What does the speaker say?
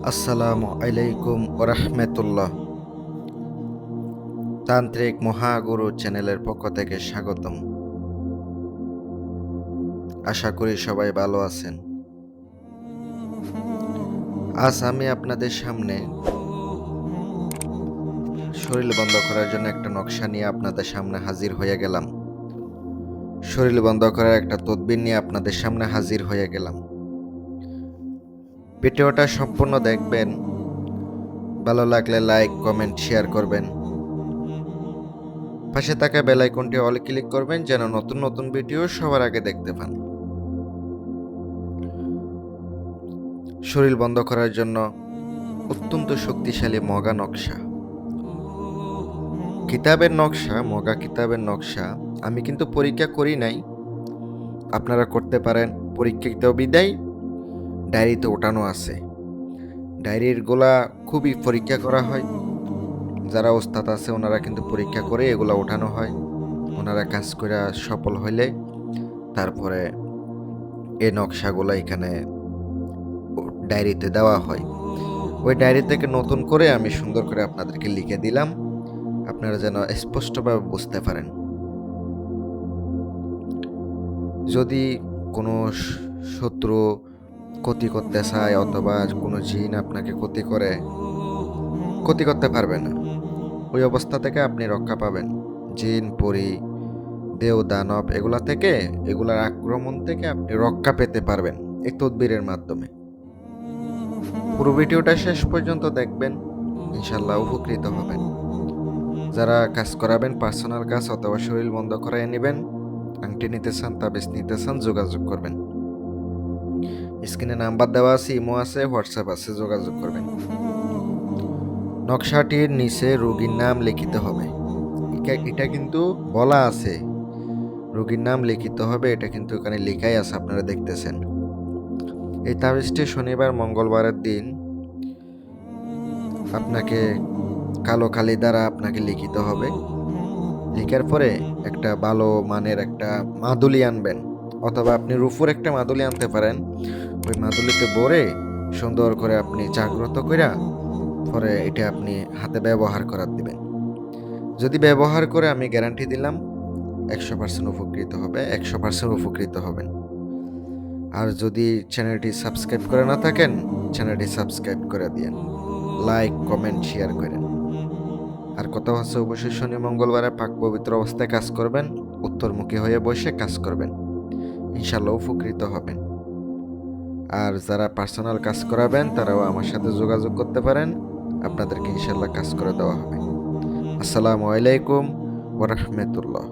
আসসালামু আলাইকুম ওরহমতুল্লাহ। তান্ত্রিক মহাগুরু চ্যানেলের পক্ষ থেকে স্বাগতম। আশা করি সবাই ভালো আছেন। আজ আমি আপনাদের সামনে শরীর বন্ধ করার জন্য একটা নকশা নিয়ে আপনাদের সামনে হাজির হয়ে গেলাম। শরীর বন্ধ করার একটা তদবির নিয়ে আপনাদের সামনে হাজির হয়ে গেলাম। ভিডিওটা সম্পূর্ণ দেখবেন। ভালো লাগলে লাইক, কমেন্ট, শেয়ার করবেন। পাশে থাকা বেল আইকনটি অল ক্লিক করবেন যেন নতুন নতুন ভিডিও সবার আগে দেখতে পান। শরীর বন্ধ করার জন্য অত্যন্ত শক্তিশালী মগা নকশা, কিতাবের নকশা, মগা কিতাবের নকশা। আমি কিন্তু পরীক্ষা করি নাই, আপনারা করতে পারেন। পরীক্ষিত বিদায় ডায়েরিতে ওঠানো আছে। ডায়েরির গোলা খুবই পরীক্ষা করা হয়। যারা ওস্তাদ আছে ওনারা কিন্তু পরীক্ষা করে এগুলা ওঠানো হয়। ওনারা কাজ করে সফল হইলে তারপরে এই নকশাগুলো এখানে ডায়েরিতে দেওয়া হয়। ওই ডায়েরি থেকে নতুন করে আমি সুন্দর করে আপনাদেরকে লিখে দিলাম, আপনারা যেন স্পষ্টভাবে বুঝতে পারেন। যদি কোনো শত্রু ক্ষতি করতে চায় অথবা কোনো জিন আপনাকে ক্ষতি করতে পারবে না। ওই অবস্থা থেকে আপনি রক্ষা পাবেন। জিন, পরি, দেও, দানব এগুলার আক্রমণ থেকে আপনি রক্ষা পেতে পারবেন এই তদবিরের মাধ্যমে। পুরো ভিডিওটা শেষ পর্যন্ত দেখবেন, ইনশাল্লাহ উপকৃত হবেন। যারা কাজ করাবেন, পার্সোনাল কাজ অথবা শরীর বন্ধ করাই নেবেন, আংটি নিতে চান, তাবিজ নিতে চান, যোগাযোগ করবেন। স্ক্রিনে নাম্বার দেওয়া আছে, ইমো আছে, হোয়াটসঅ্যাপ আছে, যোগাযোগ করবেন। নকশাটির নিচে রোগীর নাম লিখিত হবে। এটা কিন্তু বলা আছে রোগীর নাম লিখিত হবে, এটা কিন্তু এখানে লেখাই আছে, আপনারা দেখতেছেন। এই তাবিজটি শনিবার মঙ্গলবারের দিন আপনাকে কালো কালি দ্বারা আপনাকে লিখিত হবে। লিখার পরে একটা ভালো মানের একটা মাদুলি আনবেন, অথবা আপনি রুফুর একটা মাদুলি আনতে পারেন। ওই মাদুলিতে ভরে সুন্দর করে আপনি জাগ্রত কইরা পরে এটা আপনি হাতে ব্যবহার করার দিবেন। যদি ব্যবহার করে আমি গ্যারান্টি দিলাম 100% উপকৃত হবে, 100% উপকৃত হবেন। আর যদি চ্যানেলটি সাবস্ক্রাইব করে না থাকেন, চ্যানেলটি সাবস্ক্রাইব করে দিয়েন, লাইক, কমেন্ট, শেয়ার করেন। আর কথা হচ্ছে, অবশ্যই শনি মঙ্গলবারে পাক পবিত্র অবস্থায় কাজ করবেন, উত্তরমুখী হয়ে বসে কাজ করবেন, ইনশাল্লাহ উপকৃত হবেন। আর যারা পার্সোনাল কাজ করাবেন তারাও আমার সাথে যোগাযোগ করতে পারেন, আপনাদেরকে ইনশাল্লাহ কাজ করে দেওয়া হবে। আসসালামু আলাইকুম ওয়া রাহমাতুল্লাহ।